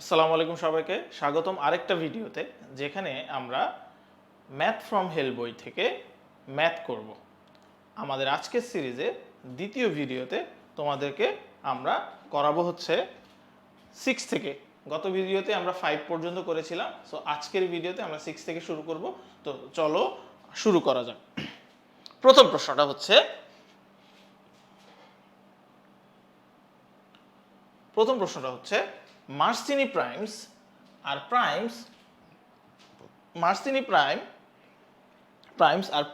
আসসালামু আলাইকুম সবাইকে স্বাগতম আরেকটা ভিডিওতে যেখানে আমরা ম্যাথ ফ্রম হেল বই থেকে ম্যাথ করব। আমাদের আজকের সিরিজে দ্বিতীয় ভিডিওতে তোমাদেরকে আমরা করাবো হচ্ছে 6 থেকে। গত ভিডিওতে আমরা 5 পর্যন্ত করেছিলাম, সো আজকের ভিডিওতে আমরা 6 থেকে শুরু করব। তো চলো শুরু করা যাক। প্রথম প্রশ্নটা হচ্ছে Marcini primes are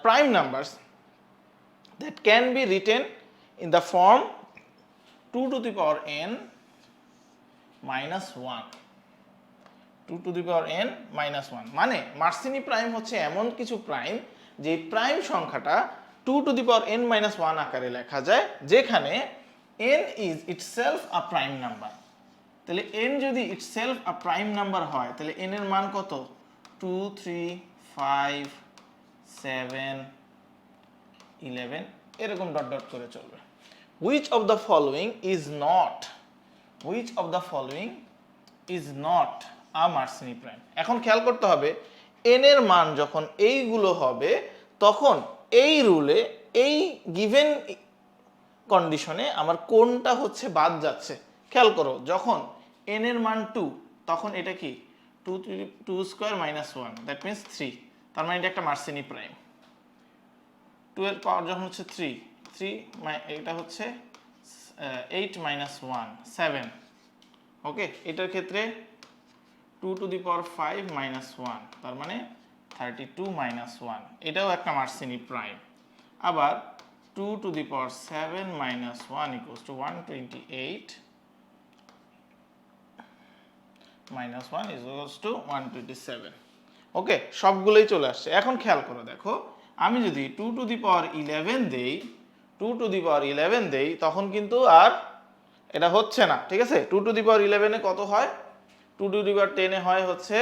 prime numbers that can be written in the form 2 to the power n minus 1. 2 to the power n minus 1 মানে মার্সিনি প্রাইম হচ্ছে এমন কিছু প্রাইম যে প্রাইম সংখ্যাটা 2 to the power n minus 1 আকারে লেখা যায়, যেখানে n is itself a prime number। তাহলে n যদি itself a prime number হয় তাহলে n এর মান কত? 2, 3, 5, 7, 11 এরকম ডট ডট করে চলবে। Which of the following is not a Marcini prime? এখন খেয়াল করতে হবে n এর মান যখন এইগুলো হবে তখন এই রুলে এই গিভেন কন্ডিশনে আমার কোনটা হচ্ছে বাদ যাচ্ছে। খেয়াল করো, যখন n এর মান 2 তখন এটা কি 2 স্কয়ার মাইনাস 1, দ্যাট মিন্স 3। তার মানে এটা একটা মার্সিনি প্রাইম। 2 এর পাওয়ার যখন হচ্ছে 3 এটা হচ্ছে 8 মাইনাস 1 7। ওকে, এটার ক্ষেত্রে 2 টু দি পাওয়ার 5 মাইনাস 1, তার মানে 32 মাইনাস 1, এটাও একটা মার্সিনি প্রাইম। আবার 2 to the power 7 minus 1 equals to 128 minus 1 is equals to 127। ওকে, সবগুলোই চলে আসছে। এখন খেয়াল করো, দেখো আমি যদি 2 to the power 11 দেই তখন কিন্তু আর এটা হচ্ছে না, ঠিক আছে। 2 to the power 11 এ কত হয়? 2 to the power 10 এ হয় হচ্ছে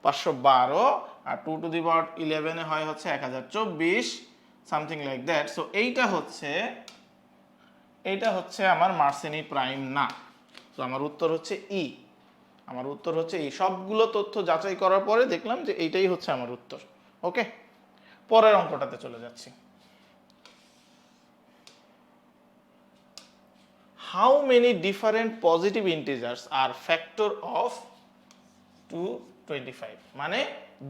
512, আর 2 to the power 11 এ হয় হচ্ছে 1024, সামথিং লাইক দ্যাট। সো এইটা হচ্ছে আমার মার্সিনি প্রাইম না। তো আমার উত্তর হচ্ছে ই। সবগুলো তথ্য যাচাই করার পরে দেখলাম যে এইটাই হচ্ছে আমার উত্তর। ওকে, পরের অঙ্কটাতে চলে যাচ্ছি। How many different positive integers are factor of 225? মানে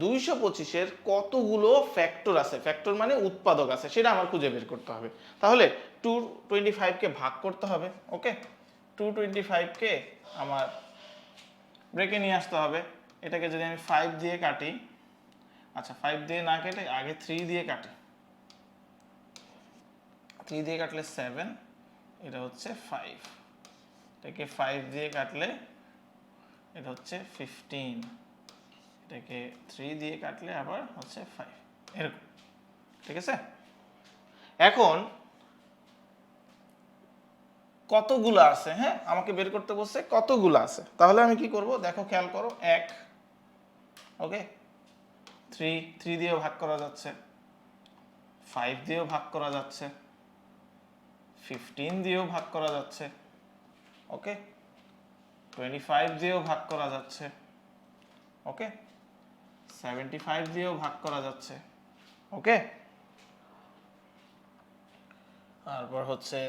225 এর কতগুলো ফ্যাক্টর আছে, ফ্যাক্টর মানে উৎপাদক আছে, সেটা আমার খুঁজে বের করতে হবে। তাহলে 225 কে ভাগ করতে হবে। ওকে, 225 কে আমার ব্রেকে নিয়ে আসতে হবে। এটাকে যদি আমি 5 দিয়ে কাটি, আচ্ছা 5 দিয়ে না কেটে আগে 3 দিয়ে কাটি। 3 দিয়ে কাটলে 7, এটা হচ্ছে 5। এটাকে 5 দিয়ে কাটলে এটা হচ্ছে 15, এটাকে 3 দিয়ে কাটলে আবার হচ্ছে 5, এরকম, ঠিক আছে। এখন কতগুলো আছে, হ্যাঁ আমাকে বের করতে বলছে কতগুলো আছে। তাহলে আমি কি করব, দেখো খেয়াল করো, 1, ওকে 3 দিয়েও ভাগ করা যাচ্ছে, 5 দিয়েও ভাগ করা যাচ্ছে, 15 দিয়েও ভাগ করা যাচ্ছে, ওকে 25 দিয়েও ভাগ করা যাচ্ছে, ওকে 75 দিয়েও ভাগ করা যাচ্ছে, ওকে। তারপর হচ্ছে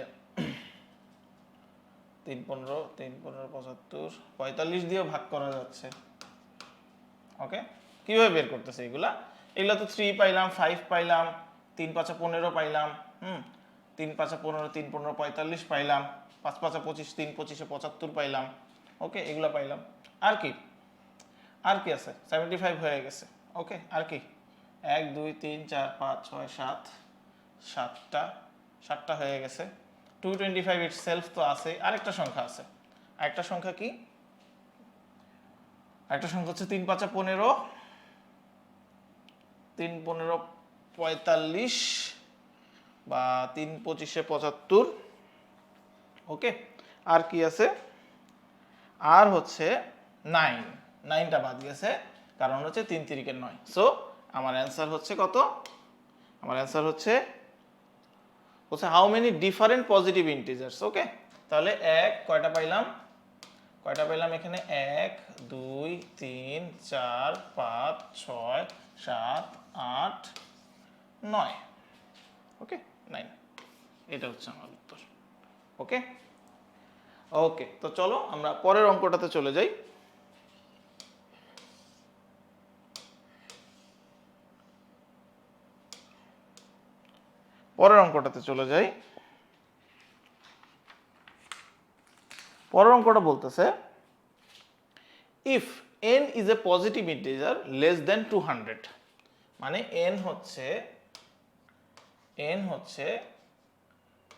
3 15 75 45 দিয়েও ভাগ করা যাচ্ছে, ওকে। কিভাবে বের করতেছে এগুলা? এগুলা তো 3 পাইলাম, 5 পাইলাম, 3 5 15 পাইলাম, 3 5 15 3 15 45 পাইলাম, 5 5 25 3 25 75 পাইলাম, ওকে এগুলা পাইলাম। আর কি আছে? 75 হয়ে গেছে, ওকে। আর কি 1 2 3 4 5 6 7 7টা হয়ে গেছে। 225 ইটসেলফ তো আছে, আরেকটা সংখ্যা আছে। আরেকটা সংখ্যা কি? আরেকটা সংখ্যা হচ্ছে 3 5 15 3 15 45 বা 3 25 75, ওকে। আর কি আছে? আর হচ্ছে 9টা বাদ গেছে, কারণ হচ্ছে 3 3 9। সো আমার অ্যান্সার হচ্ছে কত? আমার অ্যান্সার হচ্ছে how many different positive integers. Okay, তাহলে 1 কয়টা পাইলাম? কয়টা পেলাম এখানে 1 2 3 4 5 6 7 8 9। ওকে 9, এটা হচ্ছে আমার উত্তর। ওকে ওকে, তো চলো আমরা পরের অঙ্কটাতে চলে যাই। পরের অঙ্কটাতে চলে যাই। পরের অঙ্কটা বলতেছে if n is a positive integer less than 200, মানে n হচ্ছে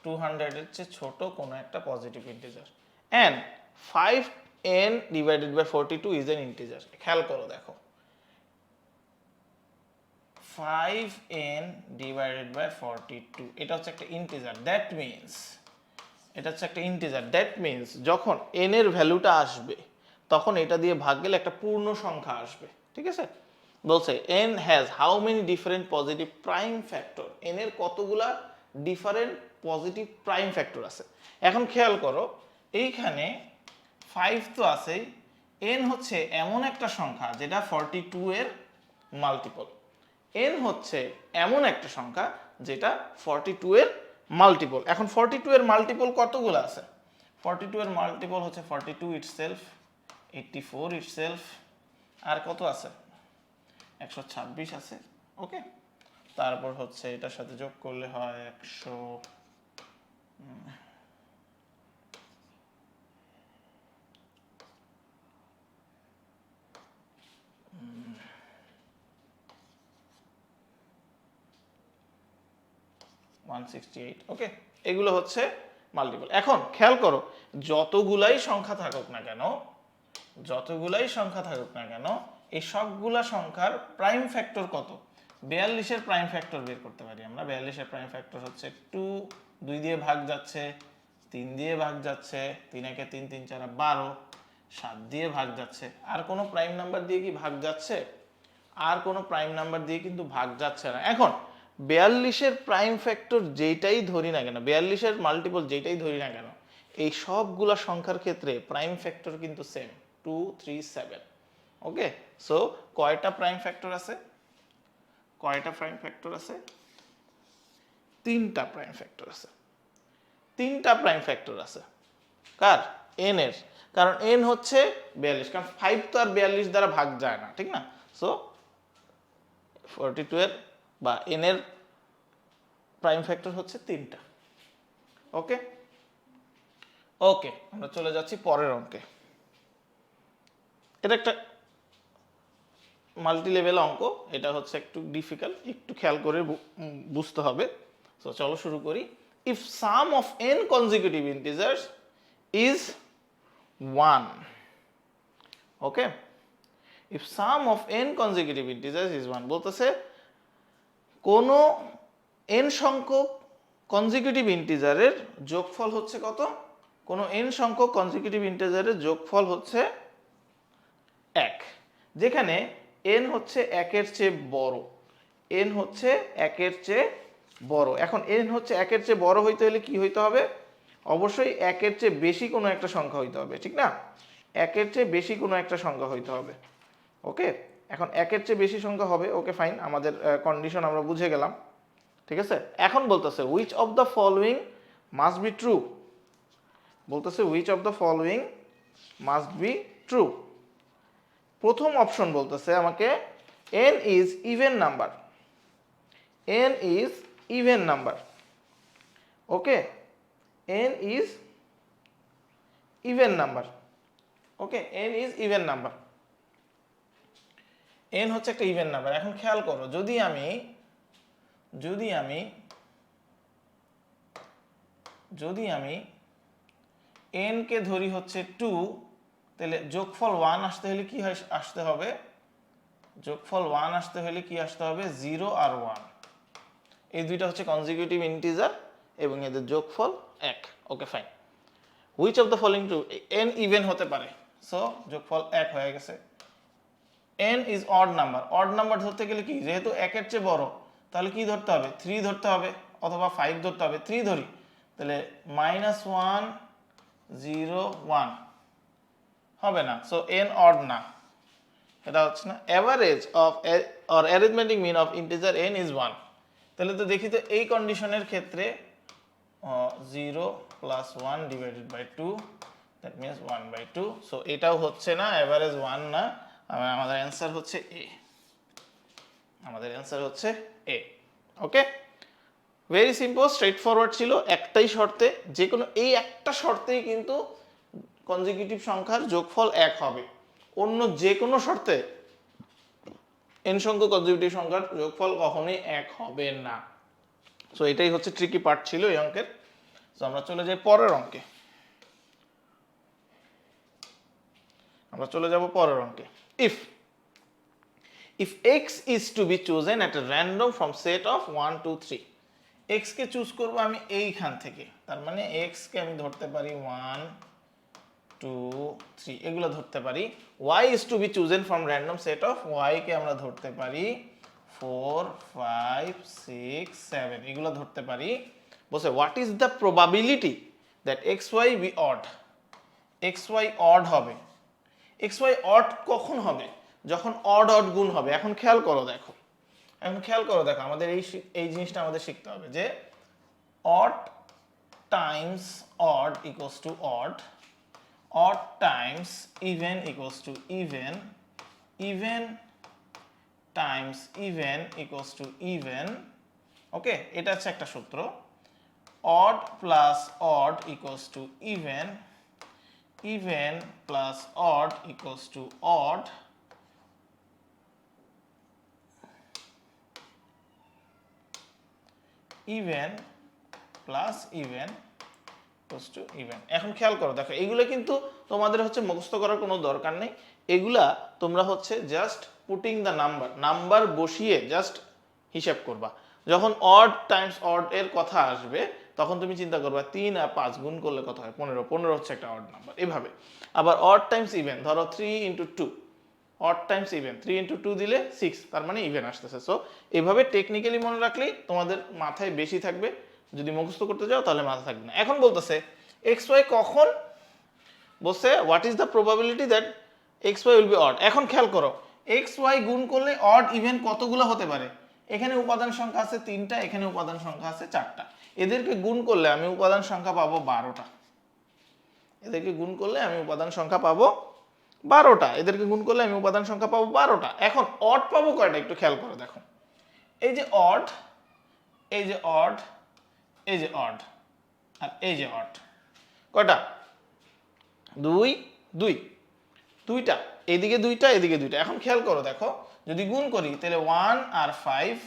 200 এর চেয়ে ছোট কোনো একটা positive integer, and 5n divided by 42 is an integer। খেয়াল করো, দেখো 5n divided by 42 এটা হচ্ছে একটা ইন্টিজার, দ্যাট মিন্স এটা হচ্ছে একটা ইন্টিজার, দ্যাট মিন্স যখন n এর ভ্যালুটা আসবে তখন এটা দিয়ে ভাগ গেলে একটা পূর্ণ সংখ্যা আসবে। ঠিক আছে, বলছে n has how many different positive prime factor, n এর কতগুলা ডিফারেন্ট পজিটিভ প্রাইম ফ্যাক্টর আছে। এখন খেয়াল করো, এইখানে 5 তো আছেই, n হচ্ছে এমন একটা সংখ্যা যেটা 42 এর মাল্টিপল, n হচ্ছে এমন একটা সংখ্যা যেটা 42 এর মাল্টিপল। এখন 42 এর মাল্টিপল কতগুলো আছে? 42 এর মাল্টিপল হচ্ছে 42 ইটসেলফ, 84 ইটসেলফ, আর কত আছে? 126 আছে। ওকে, তারপর হচ্ছে এটার সাথে যোগ করলে হয় 100, 168। ওকে, এগুলো হচ্ছে মাল্টিপল। এখন খেয়াল করো, যতগুলাই সংখ্যা থাকুক না কেন, এই সবগুলা সংখ্যার প্রাইম ফ্যাক্টর কত? 42 এর প্রাইম ফ্যাক্টর বের করতে পারি আমরা। 42 এর প্রাইম ফ্যাক্টর হচ্ছে 2, 2 দিয়ে ভাগ যাচ্ছে, 3 দিয়ে ভাগ যাচ্ছে, 3 একে 3, 3 4 12, 7 দিয়ে ভাগ যাচ্ছে। আর কোনো প্রাইম নাম্বার দিয়ে কি ভাগ যাচ্ছে? আর কোনো প্রাইম নাম্বার দিয়ে কিন্তু ভাগ যাচ্ছে না। এখন 42 এর প্রাইম ফ্যাক্টর যেটাই ধরি না কেন, 42 এর মাল্টিপল যেটাই ধরি না কেন, এই সবগুলা সংখ্যার ক্ষেত্রে প্রাইম ফ্যাক্টর কিন্তু সেম, 2 3 7। ওকে, সো কয়টা প্রাইম ফ্যাক্টর আছে? তিনটা প্রাইম ফ্যাক্টর আছে। কার? n এর, কারণ n হচ্ছে 42, কারণ 5 তো আর 42 দ্বারা ভাগ যায় না, ঠিক না? সো 42 এর বা n এর প্রাইম ফ্যাক্টর হচ্ছে তিনটা। ওকে ওকে, আমরা চলে যাচ্ছি পরের অঙ্কে। এটা একটা মাল্টি লেভেল অঙ্ক, এটা হচ্ছে একটু ডিফিকাল্ট, একটু খেয়াল করে বুঝতে হবে। তো চলো শুরু করি। If some of n consecutive integers is 1, okay, if some of n consecutive integers is 1, বলতেছে কোন n সংখ্যক কনজিকিউটিভ ইন্টিজারের যোগফল হচ্ছে কত? কোন n সংখ্যক কনজিকিউটিভ ইন্টিজারের যোগফল হচ্ছে 1, যেখানে n হচ্ছে 1 এর চেয়ে বড়, n হচ্ছে 1 এর চেয়ে বড়। এখন n হচ্ছে 1 এর চেয়ে বড় হইতে হলে কি হইতে হবে? অবশ্যই 1 এর চেয়ে বেশি কোনো একটা সংখ্যা হইতে হবে, ঠিক না? 1 এর চেয়ে বেশি কোনো একটা সংখ্যা হইতে হবে। ওকে, এখন 1 এর চেয়ে বেশি সংখ্যা হবে, ওকে ফাইন, আমাদের কন্ডিশন আমরা বুঝে গেলাম। ঠিক আছে, এখন বলতেছে which of the following must be true, বলতেছে which of the following must be true। প্রথম অপশন বলতেছে আমাকে n is even number, n is even number। Okay, n is even number। Okay, n is even number, n হচ্ছে একটা even number. এখন খেয়াল করো, যদি আমি n কে ধরি হচ্ছে 2, তাহলে যোগফল 1 আসতে হলে কি আসতে হবে? যোগফল 1 আসতে হলে কি আসতে হবে? 0 আর 1, এই দুইটা হচ্ছে কনজিকিউটিভ ইন্টিজার এবং এদের যোগফল 1। Okay fine, which of the following true? n even হতে পারে, সো যোগফল 1 হয়ে গেছে। n is odd number, odd number ধরতে গেলে কি, যেহেতু 1 এর চেয়ে বড়, তাহলে কি ধরতে হবে? 3 ধরতে হবে অথবা 5 ধরতে হবে। 3 ধরি, তাহলে -1 0 1, হবে না, সো n অড না, এটা হচ্ছে না। Average of or arithmetic mean of integer n is 1। তাহলে তো দেখি তো এই কন্ডিশনের ক্ষেত্রে 0 plus 1 divided by 2, that means 1/2। So এটাও হচ্ছে না, অ্যাভারেজ 1 না, আমাদের অ্যান্সার হচ্ছে এ, আমাদের অ্যান্সার হচ্ছে এ। ওকে, ভেরি সিম্পল, স্ট্রেট ফরওয়ার্ড ছিল। একটাই শর্তে, যে কোনো এই একটা শর্তেই কিন্তু কনজিকিউটিভ সংখ্যার যোগফল 1 হবে, অন্য যে কোনো শর্তে n সংখ্যক কনজিকিউটিভ সংখ্যার যোগফল কখনোই 1 হবে না। সো এটাই হচ্ছে ট্রিকি পার্ট ছিল এই অঙ্কের। সো আমরা চলে যাই পরের অঙ্কে, আমরা চলে যাব পরের অঙ্কে। if x is to be chosen at a random from set of 1 2 3, x K choose করব আমি এইখান থেকে, তার মানে x কে আমি ধরতে পারি 1 2 3 এগুলো ধরতে পারি। y is to be chosen from random set of, y কে আমরা ধরতে পারি 4 5 6 7 এগুলো ধরতে পারি। বলছে what is the probability that xy be odd, xy odd হবে। xy odd কখন হবে? যখন odd odd গুণ হবে। এখন খেয়াল করো দেখো, আমাদের এই জিনিসটা আমাদের শিখতে হবে যে odd times odd equals to odd, odd times even equals to even, even times even equals to even। ওকে, এটা হচ্ছে একটা সূত্র। odd plus odd equals to even, even plus odd equals to odd, even plus even equals to even। এখন খেয়াল করো দেখো, এগুলো কিন্তু তোমাদের হচ্ছে মুখস্থ করার কোনো দরকার নেই, এগুলা তোমরা হচ্ছে জাস্ট পুটিং দ্য নাম্বার বসিয়ে জাস্ট হিসাব করবা। যখন অড টাইমস অড এর কথা আসবে তখন তুমি চিন্তা করবা 3 আর 5 গুণ করলে কত হয় 15, 15 হচ্ছে একটা অড নাম্বার। এভাবে আবার অড টাইমস ইভেন, ধরো 3 × 2, অড টাইমস ইভেন 3 × 2 দিলে 6, তার মানে ইভেন আসতেছে। সো এভাবে টেকনিক্যালি মনে রাখলেই তোমাদের মাথায় বেশি থাকবে, যদি মুখস্থ করতে যাও তাহলে মাথা থাকবে না। এখন বলতেছে xy কখন, বলছে what is the probability that xy will be odd. এখন খেয়াল করো xy গুণ করলে অড ইভেন কতগুলো হতে পারে, এখানে উপাদান সংখ্যা আছে 3টা, এখানে উপাদান সংখ্যা আছে 4টা, এদেরকে গুণ করলে আমি উপাদান সংখ্যা পাবো 12টা, এদেরকে গুণ করলে আমি উপাদান সংখ্যা পাবো 12টা, এদেরকে গুণ করলে আমি উপাদান সংখ্যা পাবো 12টা। এখন অড পাবো কয়টা একটু খেয়াল করে দেখো, এই যে অড, এই যে অড, এই যে অড, আর এই যে অড, কয়টা 2 2, দুইটা, এদিকে দুইটা এদিকে দুইটা। এখন খেয়াল করো দেখো, যদি গুণ করি তাহলে 1 আর 5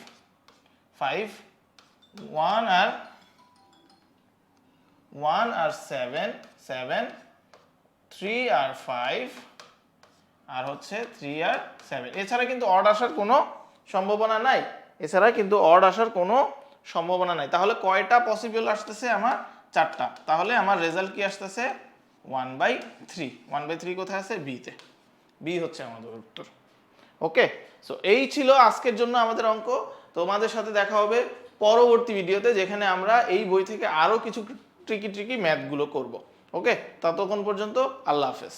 5, 1 আর 7 7, 3 আর 5 আর হচ্ছে 3 আর 7। এছাড়া কিন্তু অড আসার কোনো সম্ভাবনা নাই, এছাড়া কিন্তু অড আসার কোনো সম্ভাবনা নাই। তাহলে কয়টা পসিবল আসতেছে আমার? 4টা। তাহলে আমার রেজাল্ট কি আসতেছে 1/3। 1/3 কোথায় আছে? বি তে, বি হচ্ছে আমাদের উত্তর। ওকে, সো এই ছিল আজকের জন্য আমাদের অঙ্ক। তোমাদের সাথে দেখা হবে পরবর্তী ভিডিওতে, যেখানে আমরা এই বই থেকে আরো কিছু ট্রিকি ম্যাথগুলো করব। ওকে, ততক্ষণ পর্যন্ত আল্লাহ হাফেজ।